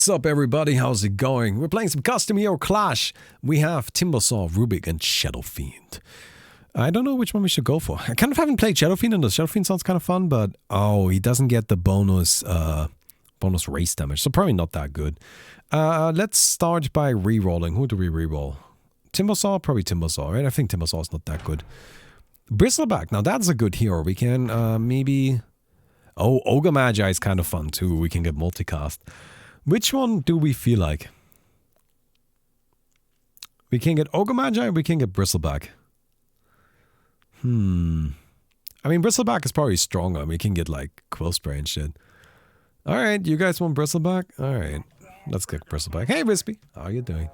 What's up, everybody? How's it going? We're playing some Custom Hero Clash. We have Timbersaw, Rubik, and Shadow Fiend. I don't know which one we should go for. I kind of haven't played Shadow Fiend, and the Shadow Fiend sounds kind of fun, but oh, he doesn't get the bonus race damage, so probably not that good. Let's start by re-rolling. Who do we re-roll? Timbersaw? Probably Timbersaw, right? I think Timbersaw is not that good. Bristleback, now that's a good hero. We can maybe... Oh, Ogre Magi is kind of fun too. We can get multicast. Which one do we feel like? We can get Ogre Magi, we can get Bristleback. I mean, Bristleback is probably stronger. We can get like Quill Spray and shit. Alright, you guys want Bristleback? Alright, let's get Bristleback. Hey, Wispy, how are you doing?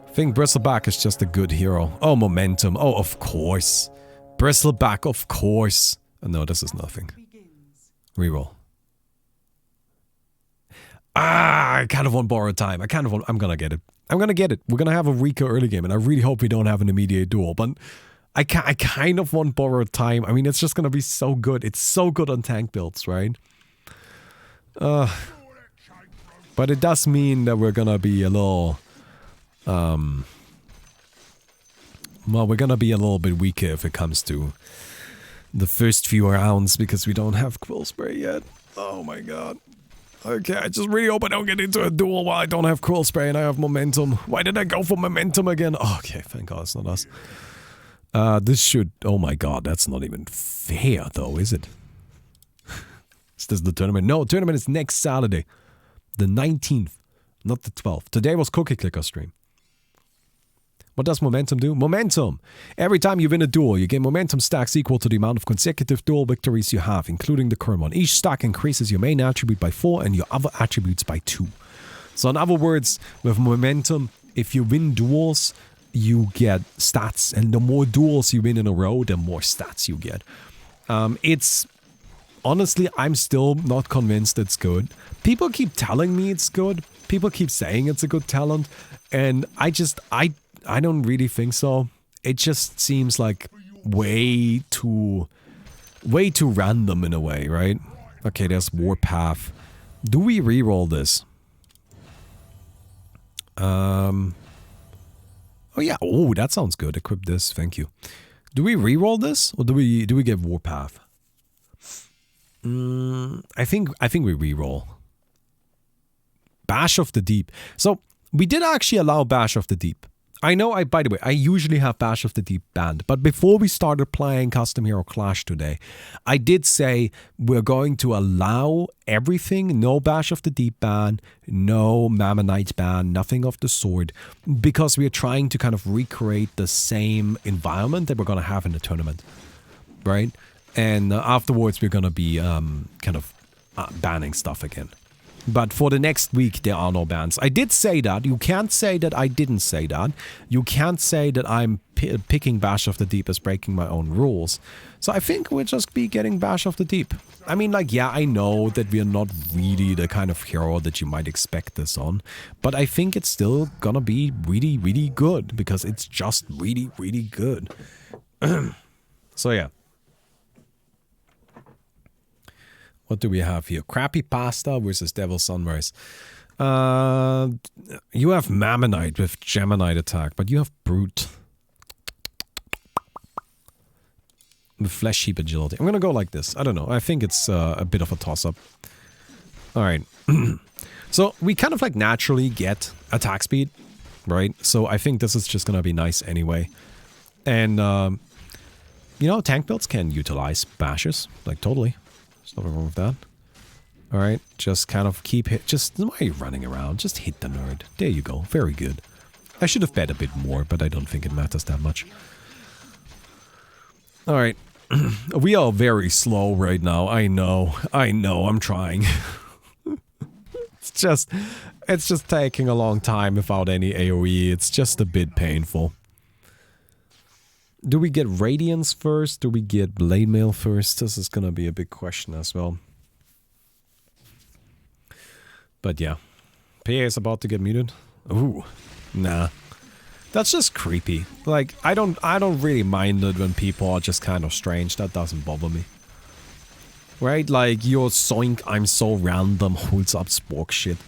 I think Bristleback is just a good hero. Oh, Momentum. Oh, of course. Bristleback, of course. Oh, no, this is nothing. Reroll. I kind of want Borrowed Time. I'm gonna get it. I'm gonna get it. We're gonna have a Rika early game, and I really hope we don't have an immediate duel, but I kind of want Borrowed Time. I mean, it's just gonna be so good. It's so good on tank builds, right? But it does mean that we're gonna be a little... well, we're gonna be a little bit weaker if it comes to the first few rounds, because we don't have Quill Spray yet. Oh my god. Okay, I just really hope I don't get into a duel while I don't have Quill Spray and I have Momentum. Why did I go for Momentum again? Oh, okay, thank god it's not us. This should... Oh my god, that's not even fair though, is it? Is this the tournament? No, tournament is next Saturday. The 19th, not the 12th. Today was Cookie Clicker stream. What does Momentum do? Momentum! Every time you win a duel, you gain Momentum stacks equal to the amount of consecutive duel victories you have, including the current one. Each stack increases your main attribute by 4 and your other attributes by 2. So in other words, with Momentum, if you win duels, you get stats. And the more duels you win in a row, the more stats you get. It's... Honestly, I'm still not convinced it's good. People keep telling me it's good. People keep saying it's a good talent. And I don't really think so. It just seems like way too random in a way, right? Okay, there's Warpath. Do we reroll this? Oh yeah. Oh, that sounds good. Equip this. Thank you. Do we reroll this, or do we get Warpath? I think we reroll. Bash of the Deep. So we did actually allow Bash of the Deep. I know, by the way, I usually have Bash of the Deep banned, but before we started playing Custom Hero Clash today, I did say we're going to allow everything, no Bash of the Deep ban, no Mammonite ban, nothing of the sort, because we are trying to kind of recreate the same environment that we're going to have in the tournament, right? And afterwards we're going to be kind of banning stuff again. But for the next week, there are no bans. I did say that. You can't say that I didn't say that. You can't say that I'm picking Bash of the Deep as breaking my own rules. So I think we'll just be getting Bash of the Deep. I mean, like, yeah, I know that we're not really the kind of hero that you might expect this on. But I think it's still gonna be really, really good. Because it's just really, really good. So yeah. What do we have here? Crappy Pasta versus Devil Sunrise. You have Mammonite with Geminite attack, but you have Brute. With Flesh Heap agility. I'm gonna go like this. I don't know. I think it's a bit of a toss-up. Alright. So we kind of like naturally get attack speed, right? So I think this is just gonna be nice anyway. And, you know, tank builds can utilize bashes. Like, totally. There's nothing wrong with that. Alright, just kind of keep hit. Just, why are you running around? Just hit the nerd. There you go. Very good. I should have bet a bit more, but I don't think it matters that much. Alright. We are very slow right now. I know, I'm trying. It's just taking a long time without any AoE. It's just a bit painful. Do we get Radiance first? Do we get Blade Mail first? This is gonna be a big question as well. But yeah. PA is about to get muted. Ooh. Nah. That's just creepy. Like, I don't really mind it when people are just kind of strange. That doesn't bother me. Right? Like, your Zoink, I'm so random holds up spork shit.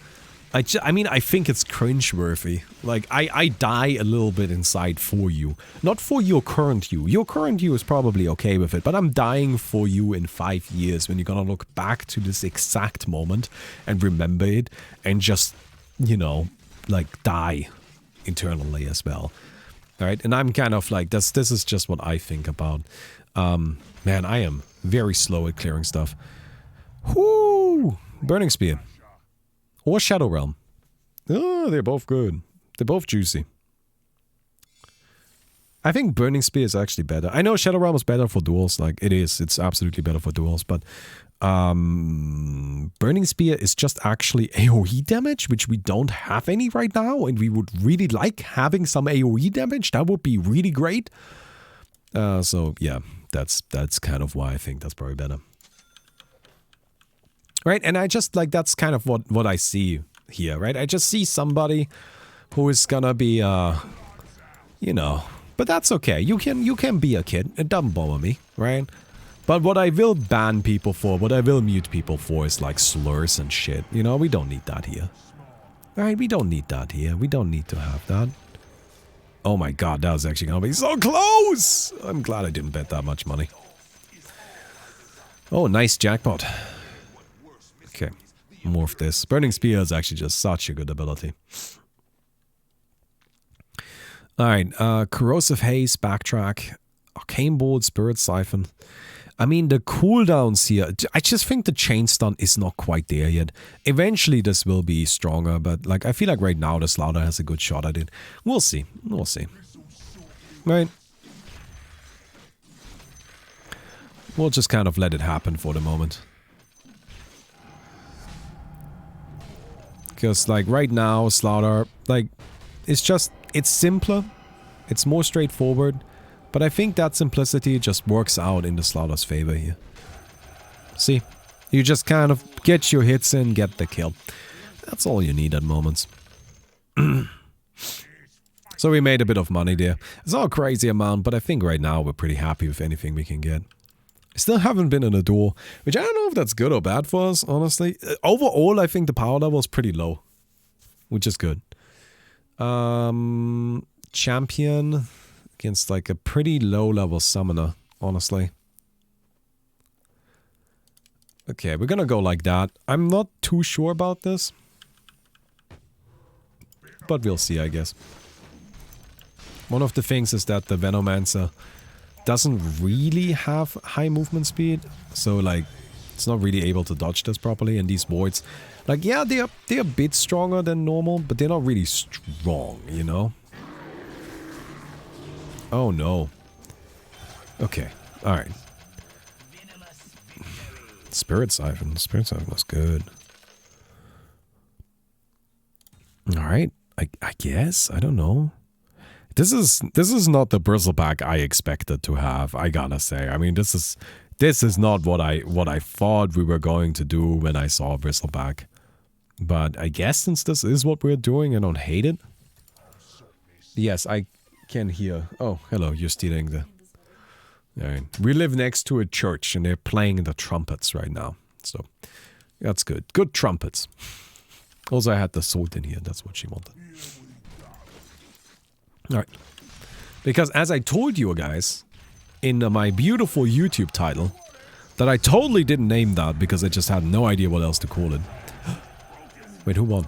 I mean, I think it's cringeworthy. Like, I die a little bit inside for you. Not for your current you. Your current you is probably okay with it, but I'm dying for you in 5 years when you're gonna look back to this exact moment and remember it and just, you know, like, die internally as well. Alright, and I'm kind of like, this is just what I think about. Man, I am very slow at clearing stuff. Whoo! Burning Spear. Or Shadow Realm. Oh, they're both good. They're both juicy. I think Burning Spear is actually better. I know Shadow Realm is better for duels. Like, it is. It's absolutely better for duels. But Burning Spear is just actually AoE damage, which we don't have any right now. And we would really like having some AoE damage. That would be really great. So, yeah. That's kind of why I think that's probably better. Right, and I just, like, that's kind of what I see here, right? I just see somebody who is gonna be, you know, but that's okay. You can be a kid. It doesn't bother me, right? But what I will ban people for, what I will mute people for is, like, slurs and shit. You know, we don't need that here. Right, we don't need that here. We don't need to have that. Oh my god, that was actually gonna be so close! I'm glad I didn't bet that much money. Oh, nice jackpot. Okay, morph this. Burning Spear is actually just such a good ability. Alright, Corrosive Haze, Backtrack, Arcane Bolt, Spirit Siphon. I mean, the cooldowns here, I just think the Chain Stun is not quite there yet. Eventually this will be stronger, but like I feel like right now the Slaughter has a good shot at it. We'll see, we'll see. Right. We'll just kind of let it happen for the moment. Because, like, right now, Slaughter, like, it's just, it's simpler, it's more straightforward, but I think that simplicity just works out in the Slaughter's favor here. See? You just kind of get your hits in, get the kill. That's all you need at moments. So we made a bit of money there. It's not a crazy amount, but I think right now we're pretty happy with anything we can get. I still haven't been in a duel, which I don't know if that's good or bad for us, honestly. Overall, I think the power level is pretty low, which is good. Champion against like a pretty low level summoner, honestly. Okay, we're gonna go like that. I'm not too sure about this, but we'll see, I guess. One of the things is that the Venomancer doesn't really have high movement speed, so like it's not really able to dodge this properly. And these voids, like, yeah, they're a bit stronger than normal, but they're not really strong, you know. Oh no. Okay, all right. Spirit Siphon was good. All right, I guess, I don't know. This is not the bristleback I expected to have, I gotta say. I mean, this is not what I thought we were going to do when I saw bristleback. But I guess since this is what we're doing, I don't hate it. Yes, I can hear. Oh, hello, you're stealing the... Alright. We live next to a church and they're playing the trumpets right now. So, that's good. Good trumpets. Also, I had the sword in here, that's what she wanted. Alright. Because as I told you guys in my beautiful YouTube title, that I totally didn't name that because I just had no idea what else to call it. Wait, who won?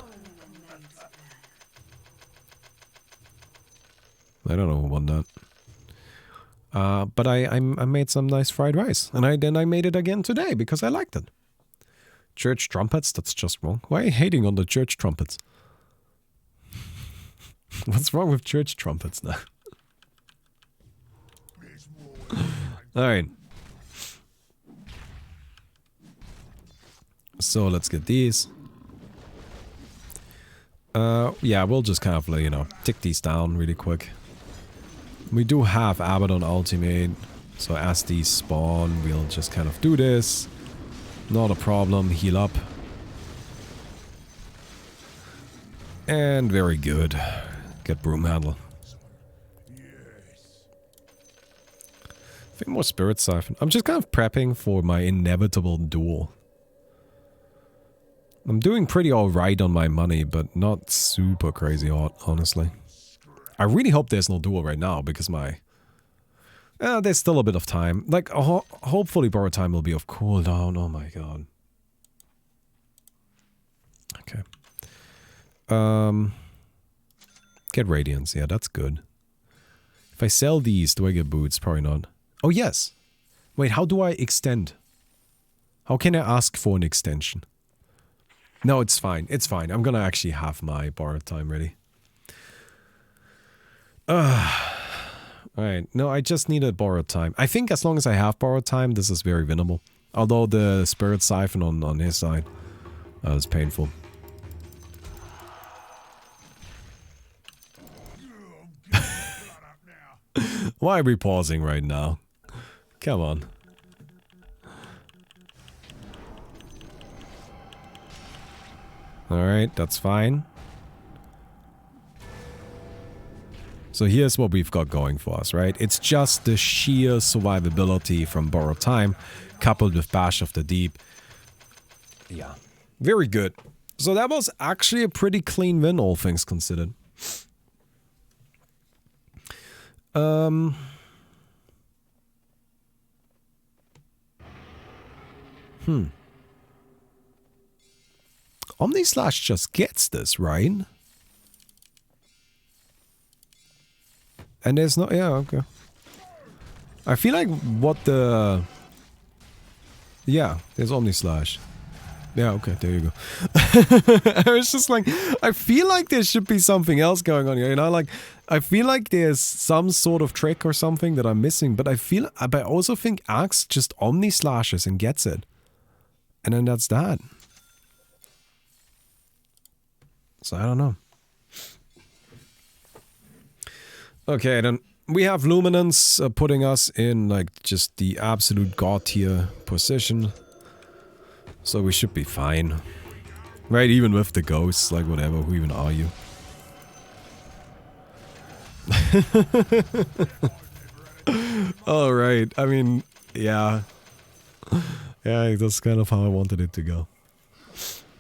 I don't know who won that. But I made some nice fried rice. And then I made it again today because I liked it. Church trumpets? That's just wrong. Why are you hating on the church trumpets? What's wrong with church trumpets now? Alright. So let's get these. Yeah, we'll just kind of, you know, tick these down really quick. We do have Abaddon Ultimate, so as these spawn, we'll just kind of do this. Not a problem, heal up. And very good. Get Broom Handle. I think more Spirit Siphon. I'm just kind of prepping for my inevitable duel. I'm doing pretty alright on my money, but not super crazy hot, honestly. I really hope there's no duel right now, because my... there's still a bit of time. Like, hopefully borrowed time will be off cooldown. Oh my god. Okay. Get Radiance. Yeah, that's good. If I sell these, do I get boots? Probably not. Oh, yes. Wait, how do I extend? How can I ask for an extension? No, it's fine. It's fine. I'm gonna actually have my borrowed time ready. Alright. No, I just need a borrowed time. I think as long as I have borrowed time, this is very winnable. Although the Spirit Siphon on his side is painful. Why are we pausing right now? Come on. Alright, that's fine. So here's what we've got going for us, right? It's just the sheer survivability from Borrowed Time, coupled with Bash of the Deep. Yeah, very good. So that was actually a pretty clean win, all things considered. Omni Slash just gets this, right? And there's no... Yeah, okay. I feel like what the... Yeah, there's Omni Slash. Yeah, okay, there you go. I was just like, I feel like there should be something else going on here, you know, like, I feel like there's some sort of trick or something that I'm missing, but I also think Axe just Omni Slashes and gets it. And then that's that. So I don't know. Okay, then we have Luminance putting us in like just the absolute god tier position. So we should be fine. Right, even with the ghosts, like whatever, who even are you? Alright, I mean, yeah. Yeah, that's kind of how I wanted it to go.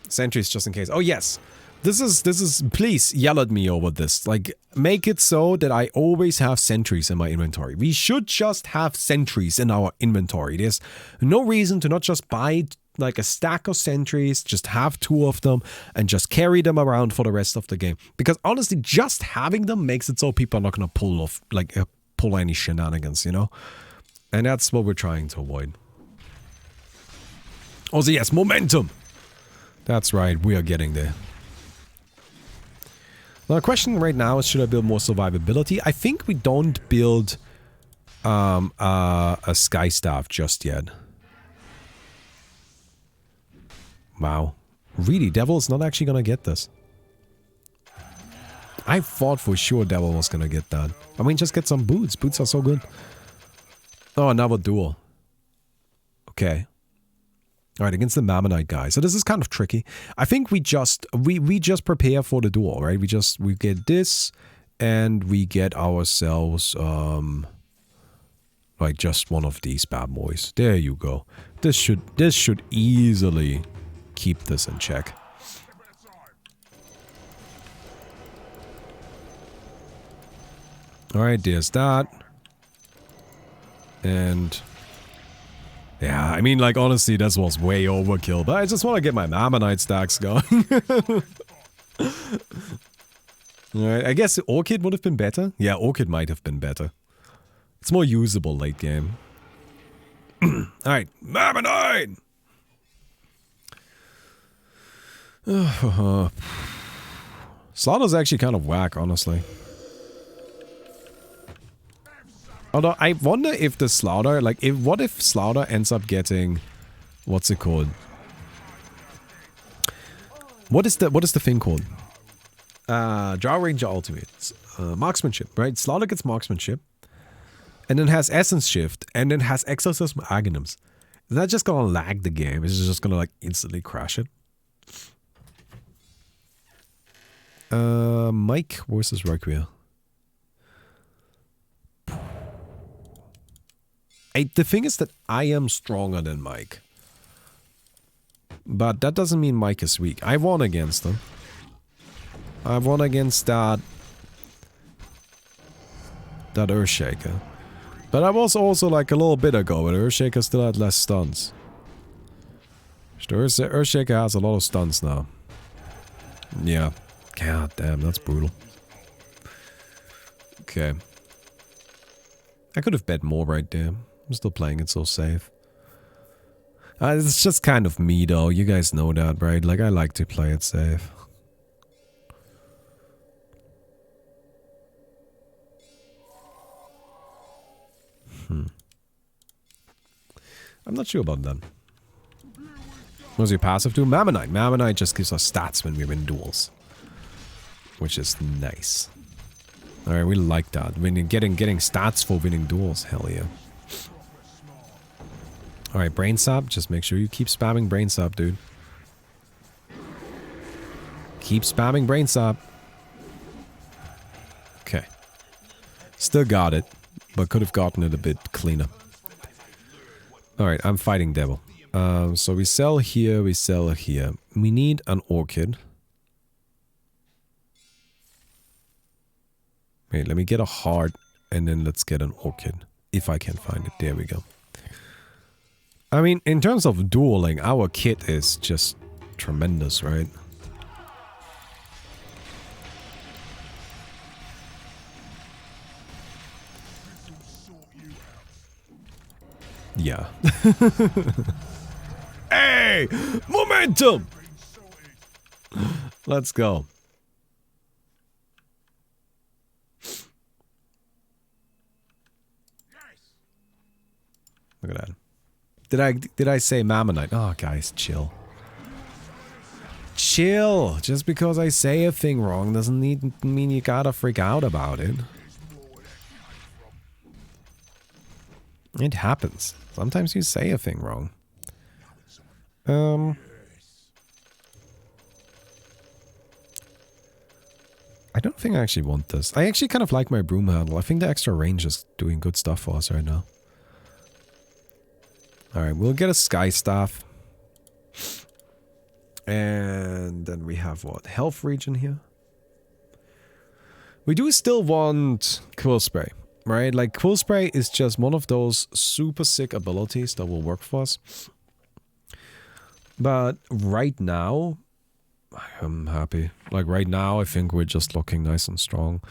Sentries just in case. Oh yes! This is, please yell at me over this. Like, make it so that I always have sentries in my inventory. We should just have sentries in our inventory. There's no reason to not just buy like a stack of sentries, just have 2 of them, and just carry them around for the rest of the game. Because honestly, just having them makes it so people are not gonna pull off, like, pull any shenanigans, you know? And that's what we're trying to avoid. Also, yes, momentum! That's right, we are getting there. Now, the question right now is, should I build more survivability? I think we don't build a Sky Staff just yet. Wow. Really, Devil's not actually gonna get this. I thought for sure Devil was gonna get that. I mean, just get some boots. Boots are so good. Oh, another duel. Okay. Alright, against the Mammonite guy. So this is kind of tricky. I think we just prepare for the duel, right? We get this, and we get ourselves like just one of these bad boys. There you go. This should easily keep this in check. Alright, there's that. And yeah, I mean, like, honestly, this was way overkill, but I just want to get my Mammonite stacks going. Alright, I guess Orchid would have been better. Yeah, Orchid might have been better. It's more usable late game. Alright, Mammonite! Slaughter's actually kind of whack, honestly. Although, I wonder if the Slaughter, like, what if Slaughter ends up getting... What's it called? What is the thing called? Drow Ranger Ultimate. Marksmanship, right? Slaughter gets Marksmanship. And then has Essence Shift. And then has Exorcism Aghanim's. Is that just gonna lag the game? Is it just gonna, like, instantly crash it? Mike versus Requiem. The thing is that I am stronger than Mike. But that doesn't mean Mike is weak. I won against him. I won against that Earthshaker. But I was also like a little bit ago, but Earthshaker still had less stuns. The Earthshaker has a lot of stuns now. Yeah. God damn, that's brutal. Okay. I could have bet more right there. I'm still playing it so safe. It's just kind of me though, you guys know that, right? Like, I like to play it safe. I'm not sure about that. What's your passive do? Mammonite. Mammonite just gives us stats when we win duels. Which is nice. Alright, we like that. Getting stats for winning duels, hell yeah. Alright, brain sap. Just make sure you keep spamming brain sap, dude. Keep spamming brain sap. Okay. Still got it, but could have gotten it a bit cleaner. Alright, I'm fighting Devil. So we sell here, we sell here. We need an orchid. Wait, let me get a heart, and then let's get an orchid. If I can find it. There we go. I mean, in terms of dueling, our kit is just tremendous, right? Yeah. Hey! Momentum! Let's go. Look at that. Did I say Mammonite? Oh, guys, chill. Chill! Just because I say a thing wrong doesn't mean you gotta freak out about it. It happens. Sometimes you say a thing wrong. I don't think I actually want this. I actually kind of like my broom handle. I think the extra range is doing good stuff for us right now. Alright, we'll get a sky staff. And then we have what? Health regen here. We do still want Quill Spray, right? Like, Quill Spray is just one of those super sick abilities that will work for us. But right now, I'm happy. Like, right now, I think we're just looking nice and strong.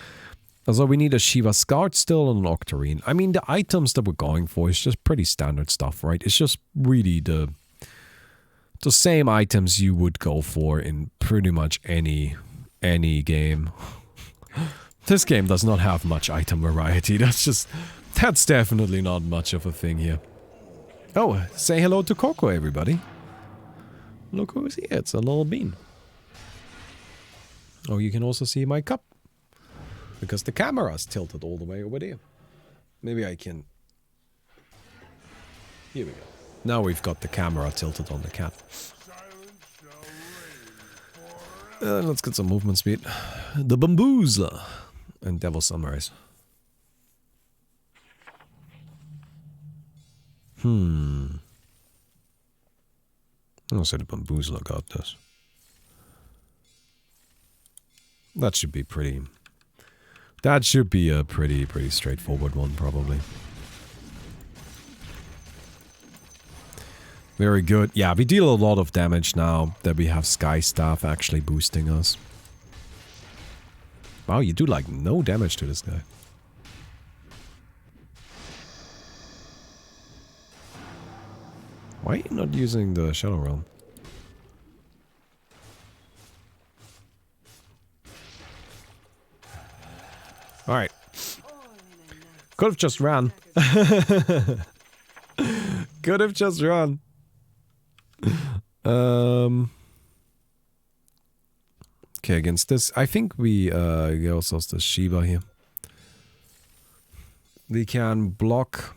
Also, we need a Shiva's Guard still and an Octarine. I mean, the items that we're going for is just pretty standard stuff, right? It's just really the same items you would go for in pretty much any game. This game does not have much item variety. That's definitely not much of a thing here. Oh, say hello to Coco, everybody. Look who's here. It's a little bean. Oh, you can also see my cup. Because the camera is tilted all the way over there. Maybe I can... Here we go. Now we've got the camera tilted on the cat. Let's get some movement speed. The Bamboozler. And Devil Sunrise. I'll say the Bamboozler got this. That should be pretty... That should be a pretty straightforward one, probably. Very good. Yeah, we deal a lot of damage now that we have Sky Staff actually boosting us. Wow, you do like no damage to this guy. Why are you not using the Shadow Realm? Alright. Could have just ran. Could have just run. Okay, against this, I think we also has the Shiva here. We can block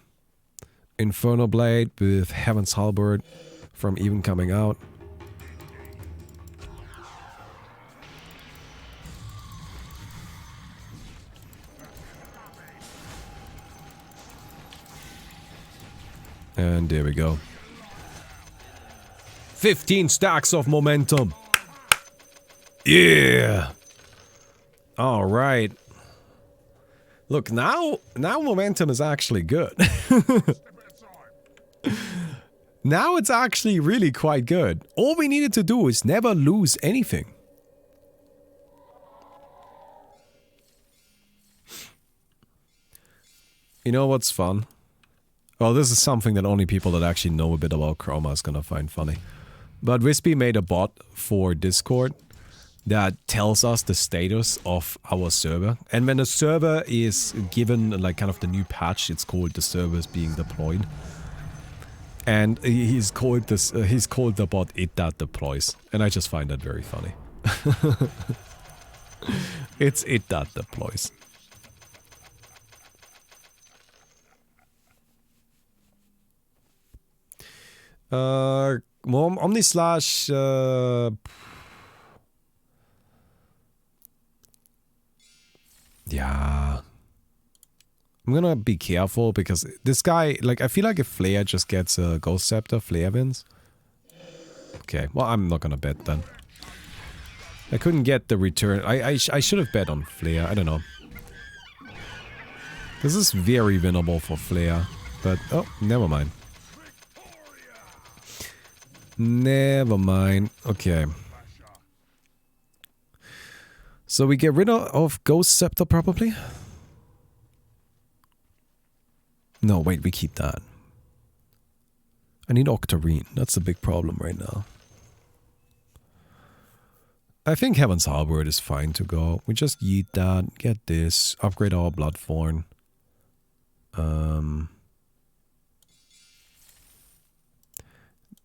Inferno Blade with Heaven's Halberd from even coming out. And there we go. 15 stacks of momentum. Yeah. All right. Look, now momentum is actually good. Now it's actually really quite good. All we needed to do is never lose anything. You know what's fun? Well, this is something that only people that actually know a bit about Chroma is gonna find funny. But Wispy made a bot for Discord that tells us the status of our server. And when a server is given like kind of the new patch, it's called the server is being deployed. And he's called the bot it that deploys. And I just find that very funny. It's it that deploys. Omni slash yeah. I'm gonna be careful because this guy, like, I feel like if Flare just gets a Ghost Scepter, Flare wins. Okay, well, I'm not gonna bet then. I couldn't get the return. I should have bet on Flare, I don't know. This is very winnable for Flare, but, oh, never mind. Never mind, okay. So we get rid of Ghost Scepter probably? No, wait, we keep that. I need Octarine. That's the big problem right now. I think Heaven's Halberd is fine to go. We just yeet that, get this, upgrade our Bloodthorn.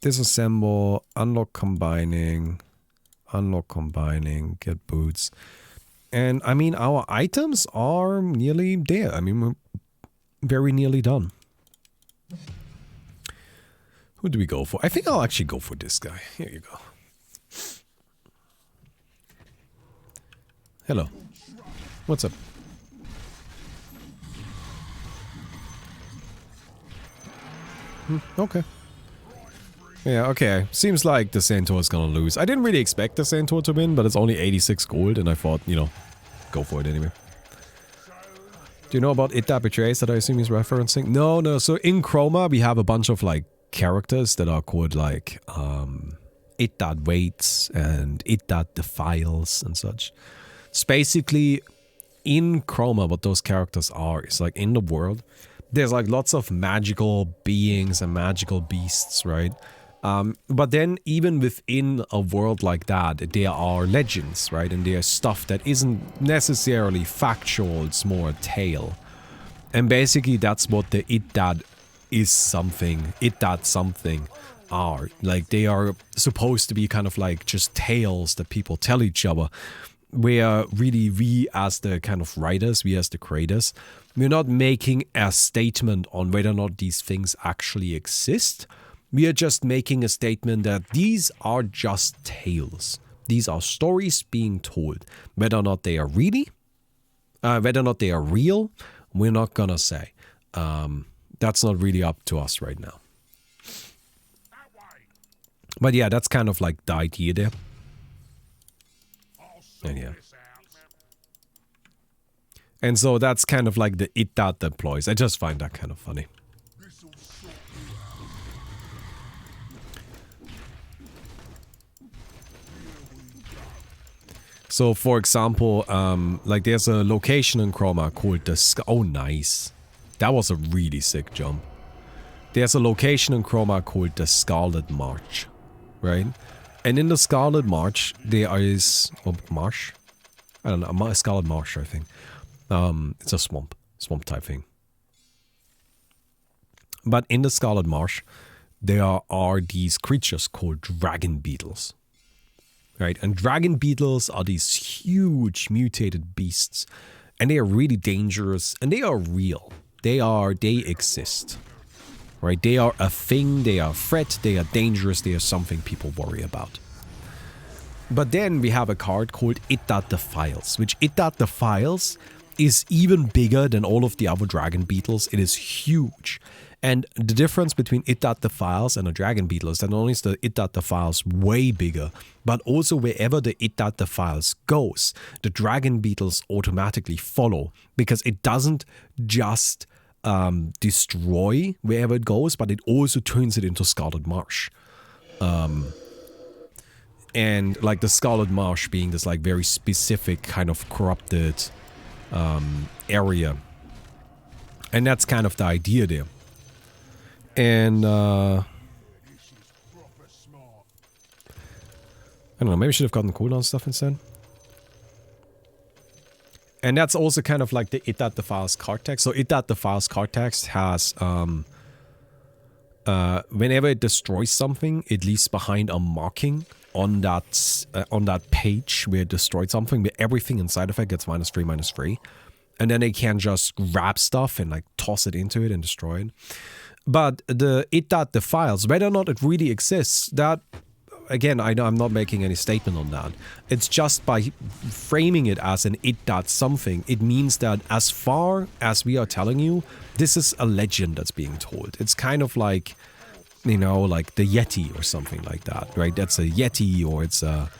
Disassemble, unlock combining, get boots. And I mean, our items are nearly there. I mean, we're very nearly done. Who do we go for? I think I'll actually go for this guy. Here you go. Hello. What's up? Okay. Yeah, okay. Seems like the Centaur is gonna lose. I didn't really expect the Centaur to win, but it's only 86 gold, and I thought, you know, go for it anyway. Do you know about It That Betrays that I assume he's referencing? No. So in Chroma, we have a bunch of, like, characters that are called, like, It That Waits and It That Defiles and such. It's basically, in Chroma, what those characters are is, like, in the world, there's, like, lots of magical beings and magical beasts, right? But then even within a world like that, there are legends, right? And there's stuff that isn't necessarily factual, it's more a tale. And basically that's what the It That is something, It That something are. Like, they are supposed to be kind of like just tales that people tell each other. Where really we as the kind of writers, we as the creators, we're not making a statement on whether or not these things actually exist. We are just making a statement that these are just tales. These are stories being told. Whether or not they are really, whether or not they are real, we're not gonna say. That's not really up to us right now. But yeah, that's kind of like the idea there. And yeah. And so that's kind of like the It That deploys. I just find that kind of funny. So, for example, like there's a location in Chroma called the oh, nice. That was a really sick jump. There's a location in Chroma called the Scarlet Marsh, right? And in the Scarlet Marsh, there is... Oh, marsh? I don't know, Scarlet Marsh, I think. It's a swamp type thing. But in the Scarlet Marsh, there are these creatures called dragon beetles. Right? And dragon beetles are these huge mutated beasts. And they are really dangerous. And they are real. They exist. Right? They are a thing. They are a threat. They are dangerous. They are something people worry about. But then we have a card called It That Defiles. Which It That Defiles is even bigger than all of the other dragon beetles. It is huge. And the difference between it.defiles and a dragon beetle is that not only is the it.defiles way bigger, but also wherever the it.defiles goes, the dragon beetles automatically follow, because it doesn't just destroy wherever it goes, but it also turns it into Scarlet Marsh. And like the Scarlet Marsh being this like very specific kind of corrupted area. And that's kind of the idea there. And I don't know, maybe I should have gotten cooldown stuff instead. And that's also kind of like the it.defiles card text. So it.defiles card text has whenever it destroys something, it leaves behind a marking on that page where it destroyed something, where everything inside of it gets -3, -3. And then they can just grab stuff and like toss it into it and destroy it. But the it.defiles, whether or not it really exists, that, again, I know I'm not making any statement on that. It's just by framing it as an it.something, it means that as far as we are telling you, this is a legend that's being told. It's kind of like, you know, like the Yeti or something like that, right? That's a Yeti, or it's a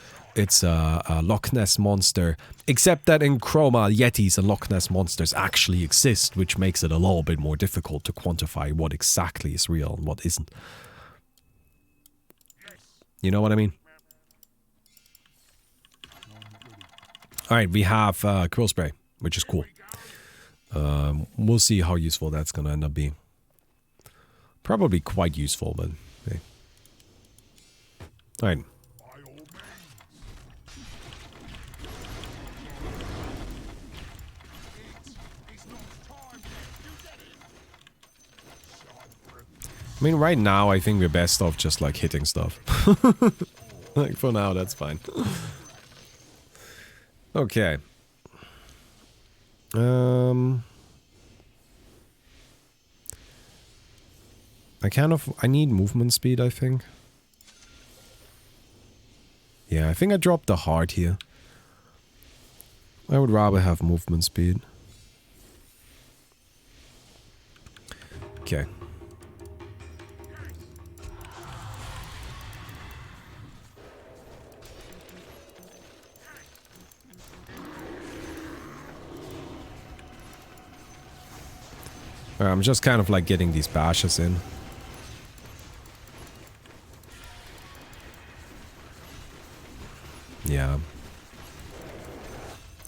Loch Ness monster, except that in Chroma, Yetis and Loch Ness monsters actually exist, which makes it a little bit more difficult to quantify what exactly is real and what isn't. You know what I mean? Alright, we have Quill Spray, which is cool. We'll see how useful that's gonna end up being. Probably quite useful, but hey. Alright. I mean, right now, I think we're best off just, like, hitting stuff. Like, for now, that's fine. Okay. I need movement speed, I think. Yeah, I think I dropped the heart here. I would rather have movement speed. Okay. I'm just kind of like getting these bashes in. Yeah.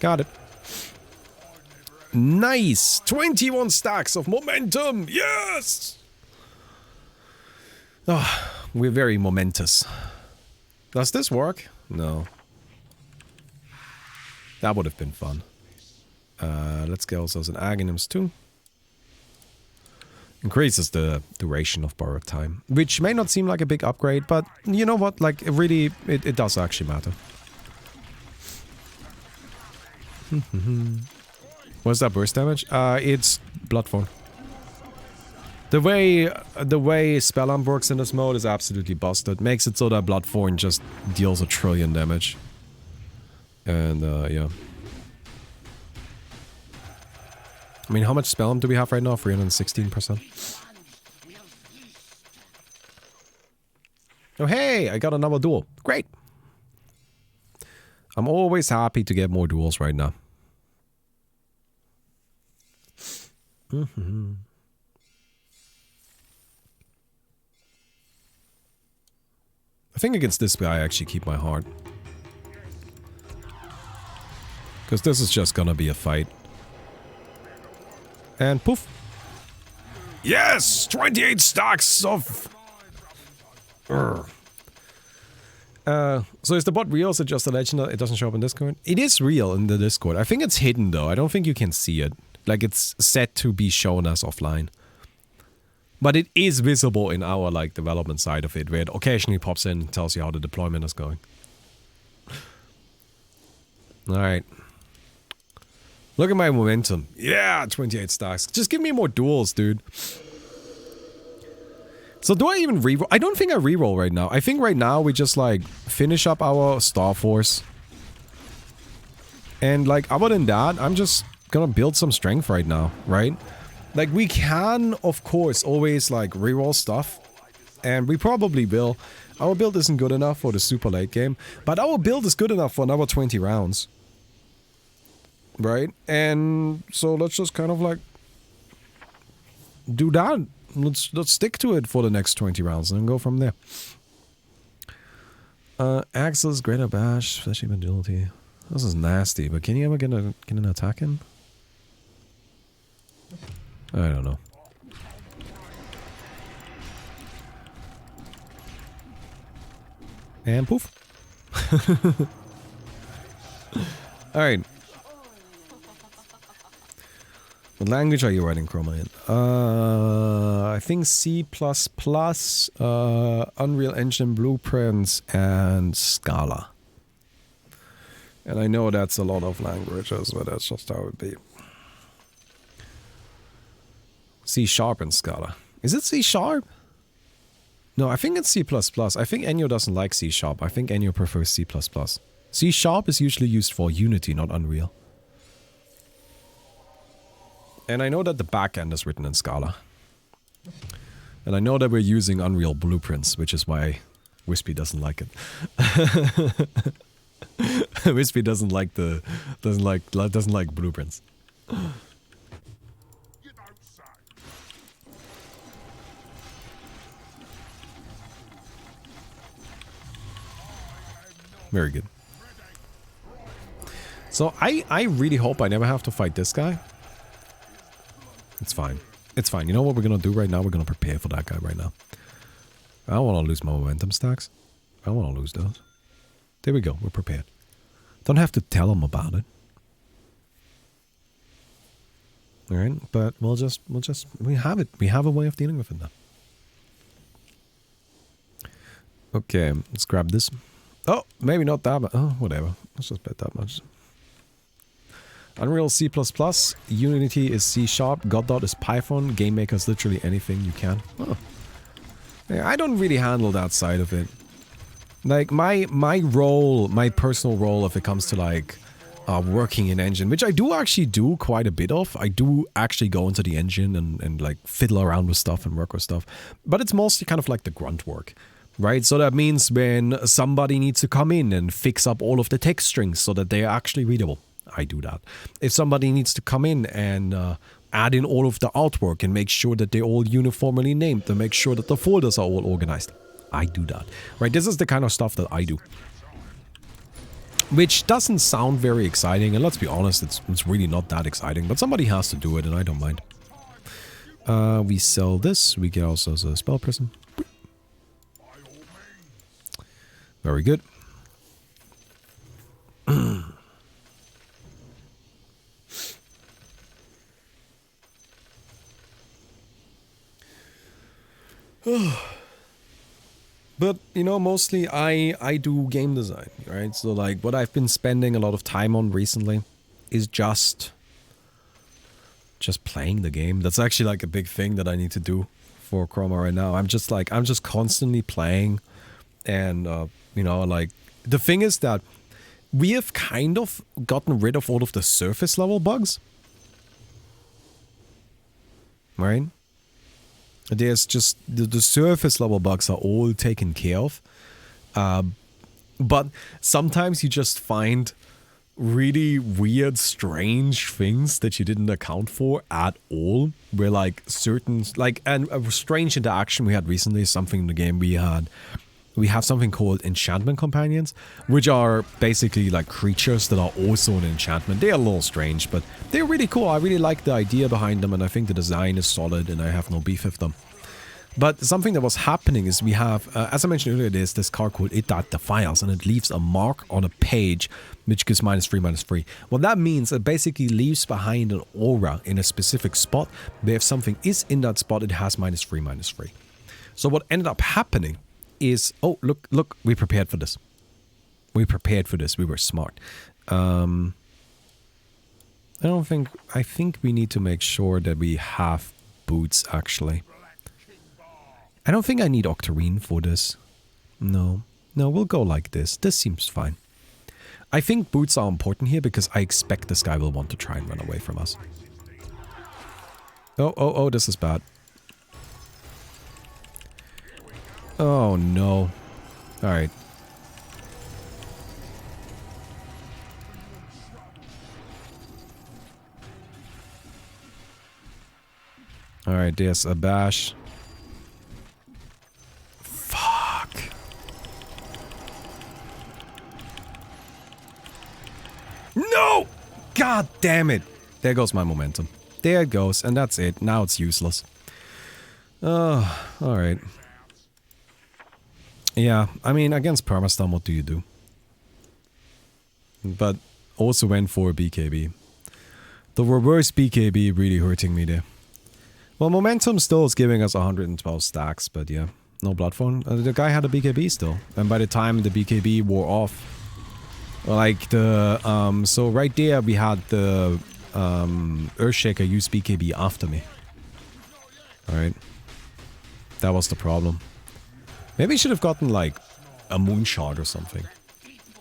Got it. Nice! 21 stacks of momentum! Yes! Oh, we're very momentous. Does this work? No. That would have been fun. Let's get ourselves an Aghanim's too. Increases the duration of borrowed time, which may not seem like a big upgrade, but you know what, like, it really, it does actually matter. What's that burst damage? It's Bloodthorn. The way Spellamp works in this mode is absolutely busted. Makes it so that Bloodthorn just deals 1 trillion damage. And, yeah. I mean, how much Spellamp do we have right now? 316%. Oh, hey! I got another duel. Great! I'm always happy to get more duels right now. I think against this guy I actually keep my heart. Because this is just gonna be a fight. And poof. Yes! 28 stacks of... so is the bot real? Is it just a legend that it doesn't show up in Discord? It is real in the Discord. I think it's hidden though. I don't think you can see it. Like, it's set to be shown as offline. But it is visible in our, like, development side of it, where it occasionally pops in and tells you how the deployment is going. Alright. Look at my momentum. Yeah, 28 stacks. Just give me more duels, dude. So do I even reroll? I don't think I reroll right now. I think right now we just, like, finish up our Star Force. And, like, other than that, I'm just gonna build some strength right now, right? Like, we can, of course, always, like, reroll stuff. And we probably will. Our build isn't good enough for the super late game. But our build is good enough for another 20 rounds. Right? And so let's just kind of, like, do that. Let's stick to it for the next 20 rounds and go from there. Axes, Greater Bash, Fleshy Agility. This is nasty, but can you ever get an attack in? I don't know. And poof. Alright. What language are you writing Chroma in? I think C++, Unreal Engine Blueprints, and Scala. And I know that's a lot of languages, but that's just how it be. C# and Scala. Is it C#? No, I think it's C++. I think Ennio doesn't like C#. I think Ennio prefers C++. C# is usually used for Unity, not Unreal. And I know that the backend is written in Scala. And I know that we're using Unreal Blueprints, which is why Wispy doesn't like it. Wispy doesn't like blueprints. Very good. So I really hope I never have to fight this guy. It's fine. It's fine. You know what we're gonna do right now? We're gonna prepare for that guy right now. I don't want to lose my momentum stacks. I don't want to lose those. There we go. We're prepared. Don't have to tell him about it. All right, but we have it. We have a way of dealing with it now. Okay, let's grab this. Oh, maybe not that much. Oh, whatever. Let's just bet that much. Unreal C++, Unity is C#, Godot is Python, GameMaker is literally anything you can. Oh. Yeah, I don't really handle that side of it. Like, my role, my personal role if it comes to, like, working in engine, which I do actually do quite a bit of. I do actually go into the engine and like, fiddle around with stuff and work with stuff. But it's mostly kind of like the grunt work. Right, so that means when somebody needs to come in and fix up all of the text strings so that they are actually readable, I do that. If somebody needs to come in and add in all of the artwork and make sure that they're all uniformly named to make sure that the folders are all organized, I do that. Right, this is the kind of stuff that I do. Which doesn't sound very exciting, and let's be honest, it's really not that exciting, but somebody has to do it and I don't mind. We sell this, we get ourselves a spell prison. Very good. But, you know, mostly I do game design, right? So, like, what I've been spending a lot of time on recently is just playing the game. That's actually, like, a big thing that I need to do for Chroma right now. I'm just constantly playing and, you know, like, the thing is that we have kind of gotten rid of all of the surface level bugs. Right? There's just, the surface level bugs are all taken care of. But sometimes you just find really weird, strange things that you didn't account for at all. Where like certain, like, and a strange interaction we had recently is something in the game we have something called enchantment companions, which are basically like creatures that are also an enchantment. They're a little strange, but they're really cool. I really like the idea behind them, and I think the design is solid, and I have no beef with them. But something that was happening is we have, as I mentioned earlier, there's this card called Etiquette Defiles, and it leaves a mark on a page, which gives -3/-3. What that means, it basically leaves behind an aura in a specific spot, where if something is in that spot, it has -3/-3. So what ended up happening is, oh, look, we prepared for this. We prepared for this. We were smart. I think we need to make sure that we have boots, actually. I don't think I need Octarine for this. No, we'll go like this. This seems fine. I think boots are important here because I expect this guy will want to try and run away from us. Oh, this is bad. Oh, no. Alright. Alright, there's a bash. Fuck. No! God damn it. There goes my momentum. There it goes, and that's it. Now it's useless. Oh, alright. Yeah, I mean, against Permastorm, what do you do? But also went for BKB. The reverse BKB really hurting me there. Well, momentum still is giving us 112 stacks, but yeah, no Bloodthorn. The guy had a BKB still, and by the time the BKB wore off, like the, so right there we had the Earthshaker use BKB after me. Alright. That was the problem. Maybe he should have gotten like a Moonshard or something.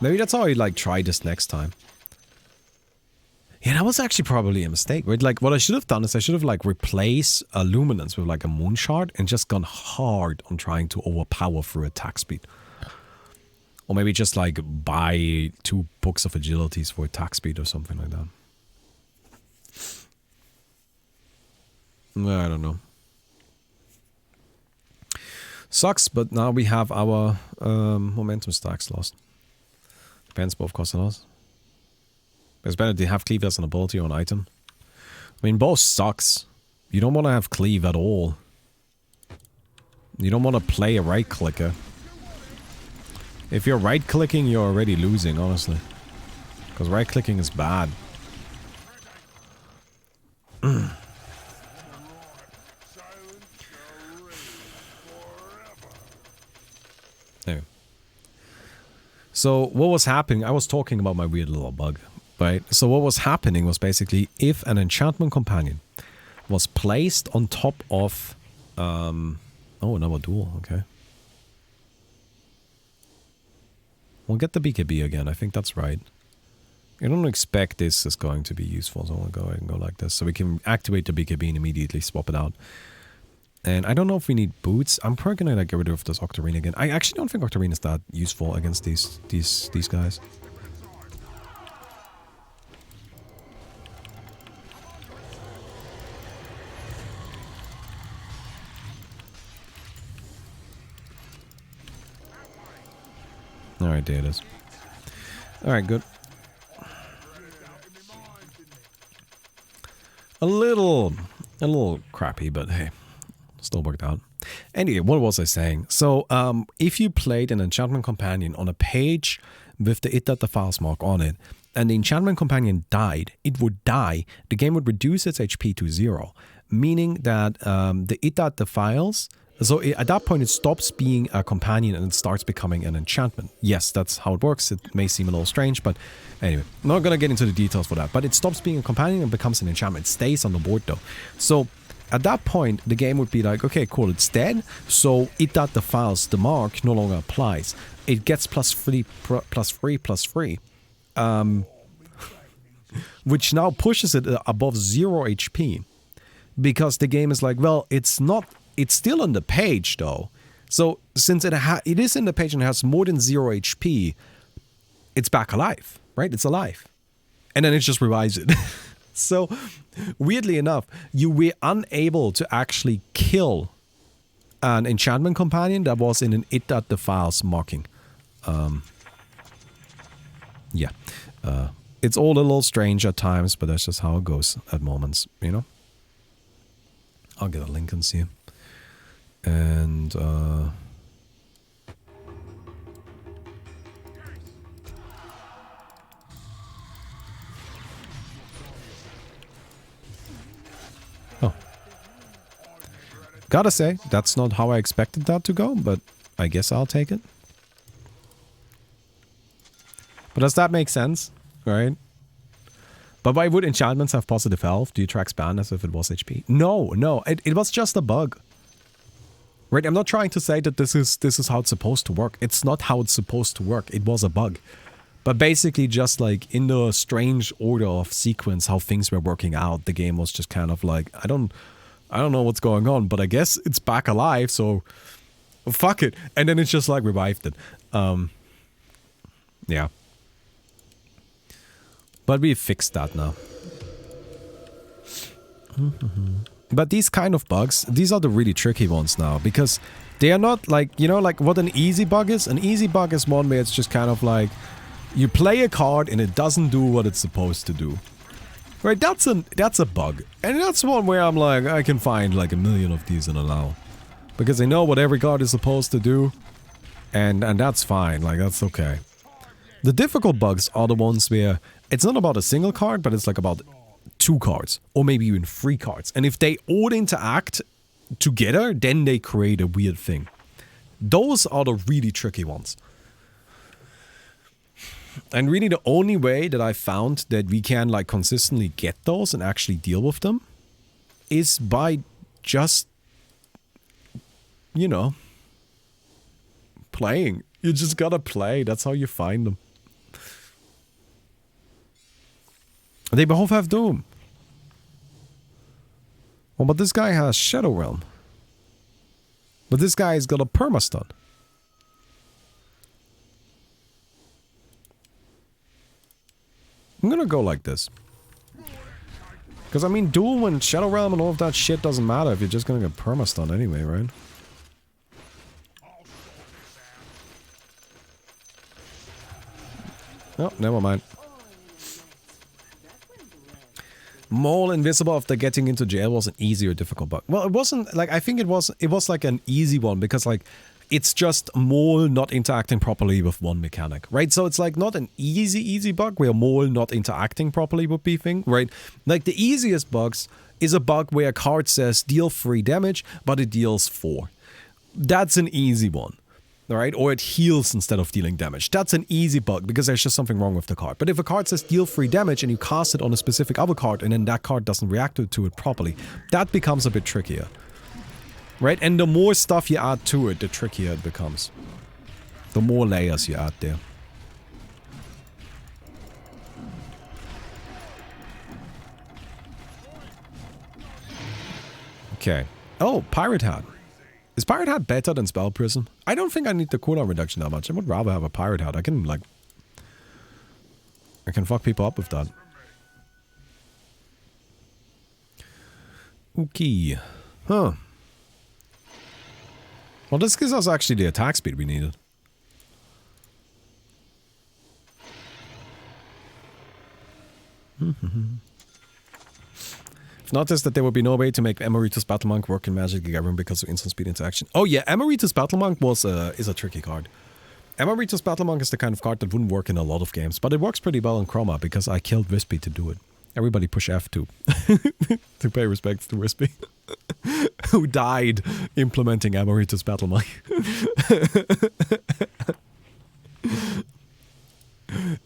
Maybe that's how he like try this next time. Yeah, that was actually probably a mistake, right? Like, what I should have done is I should have, like, replaced a Luminance with, like, a Moonshard and just gone hard on trying to overpower through attack speed. Or maybe just, like, buy 2 books of agilities for attack speed or something like that. I don't know. Sucks, but now we have our momentum stacks lost. Depends both cost and loss. It's better to have cleave as an ability or an item. I mean, both sucks. You don't want to have cleave at all. You don't want to play a right clicker. If you're right clicking, you're already losing, honestly. Because right clicking is bad. Anyway. So, what was happening? I was talking about my weird little bug. Right, so what was happening was basically if an enchantment companion was placed on top of oh, another duel, okay. We'll get the BKB again, I think that's right. I don't expect this is going to be useful, so I'll go ahead and go like this. So we can activate the BKB and immediately swap it out. And I don't know if we need boots. I'm probably gonna get rid of this Octarine again. I actually don't think Octarine is that useful against these guys. Alright, there it is. Alright, good. A little crappy, but hey, still worked out. Anyway, what was I saying? So, if you played an enchantment companion on a page with the etiquette files mark on it, and the enchantment companion died, it would die. The game would reduce its HP to 0, meaning that the etiquette files. So at that point, it stops being a companion and it starts becoming an enchantment. Yes, that's how it works. It may seem a little strange, but anyway, I'm not going to get into the details for that. But it stops being a companion and becomes an enchantment. It stays on the board though. So at that point, the game would be like, okay, cool, it's dead. So it that the files, the mark no longer applies. It gets +3, +3, which now pushes it above 0 HP. Because the game is like, well, it's still on the page though. So since it is in the page and it has more than 0 HP, it's back alive, right? It's alive. And then it just revives it. So weirdly enough, you were unable to actually kill an enchantment companion that was in an etiquette files marking. Yeah. It's all a little strange at times, but that's just how it goes at moments, you know? I'll get a link and see. And oh. Gotta say, that's not how I expected that to go, but I guess I'll take it. But does that make sense? Right? But why would enchantments have positive health? Do you track span as if it was HP? No, it was just a bug. Right, I'm not trying to say that this is how it's supposed to work. It's not how it's supposed to work. It was a bug. But basically just like in the strange order of sequence how things were working out, the game was just kind of like, I don't know what's going on, but I guess it's back alive, so fuck it. And then it's just like revived it. Yeah. But we fixed that now. But these kind of bugs, these are the really tricky ones now, because they are not like, you know, like what an easy bug is? An easy bug is one where it's just kind of like, you play a card and it doesn't do what it's supposed to do. Right, that's a bug. And that's one where I'm like, I can find like a million of these and allow. Because I know what every card is supposed to do. And that's fine, like that's okay. The difficult bugs are the ones where it's not about a single card, but it's like about 2 cards. Or maybe even 3 cards. And if they all interact together, then they create a weird thing. Those are the really tricky ones. And really the only way that I found that we can like consistently get those and actually deal with them is by just, you know, playing. You just gotta play. That's how you find them. They both have Doom. Well, but this guy has Shadow Realm. But this guy's got a Permastun. I'm gonna go like this. Because I mean, Duel and Shadow Realm and all of that shit doesn't matter if you're just gonna get Permastun anyway, right? Oh, never mind. Mole invisible after getting into jail was an easy or difficult bug. Well, it wasn't like, I think it was like an easy one because like it's just Mole not interacting properly with one mechanic, right? So it's like not an easy bug where Mole not interacting properly would be thing, right? Like the easiest bugs is a bug where a card says deal 3 damage, but it deals 4. That's an easy one. Right? Or it heals instead of dealing damage. That's an easy bug because there's just something wrong with the card. But if a card says deal 3 damage and you cast it on a specific other card and then that card doesn't react to it properly, that becomes a bit trickier. Right? And the more stuff you add to it, the trickier it becomes. The more layers you add there. Okay. Oh, Pirate Hat. Is Pirate Hat better than Spell Prism? I don't think I need the cooldown reduction that much. I would rather have a Pirate Hat. I can, like... I can fuck people up with that. Okay. Huh. Well, this gives us actually the attack speed we needed. Noticed that there would be no way to make Emeritus Battlemonk work in Magic the Gathering because of instant speed interaction. Oh yeah, Emeritus Battlemonk is a tricky card. Emeritus Battlemonk is the kind of card that wouldn't work in a lot of games, but it works pretty well in Chroma because I killed Wispy to do it. Everybody push F2 to pay respects to Wispy, who died implementing Emeritus Battlemonk.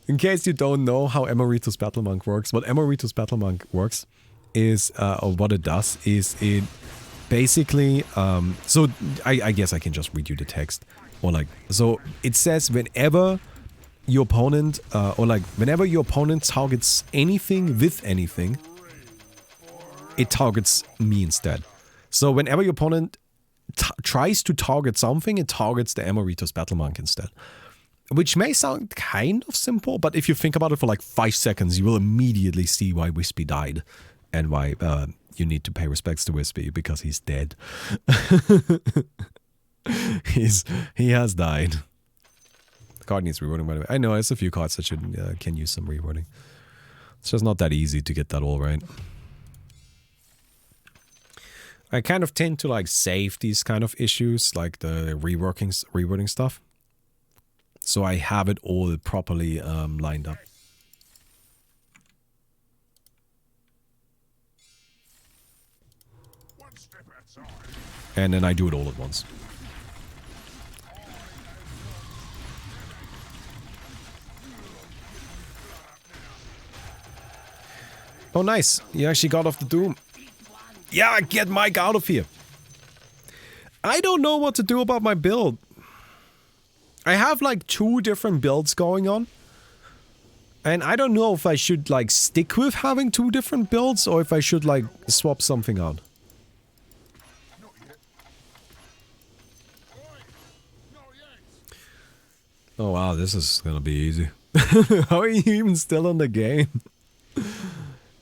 In case you don't know how Emeritus Battlemonk works, what Emeritus Battlemonk works is, or what it does, is it basically, so I guess I can just read you the text, or like, so it says whenever your opponent, or like, whenever your opponent targets anything with anything, it targets me instead. So whenever your opponent tries to target something, it targets the Emeritus Battlemonk instead. Which may sound kind of simple, but if you think about it for like 5 seconds, you will immediately see why Wispy died. And why you need to pay respects to Wispy, because he's dead. He has died. The card needs rewarding, by the way. I know, there's a few cards that can use some rewarding. It's just not that easy to get that all right. I kind of tend to like save these kind of issues, like the rewarding stuff. So I have it all properly lined up. And then I do it all at once. Oh nice, you actually got off the Doom. Yeah, get Mike out of here. I don't know what to do about my build. I have like 2 different builds going on. And I don't know if I should like stick with having 2 different builds or if I should like swap something out. Oh wow, this is gonna be easy. How are you even still in the game?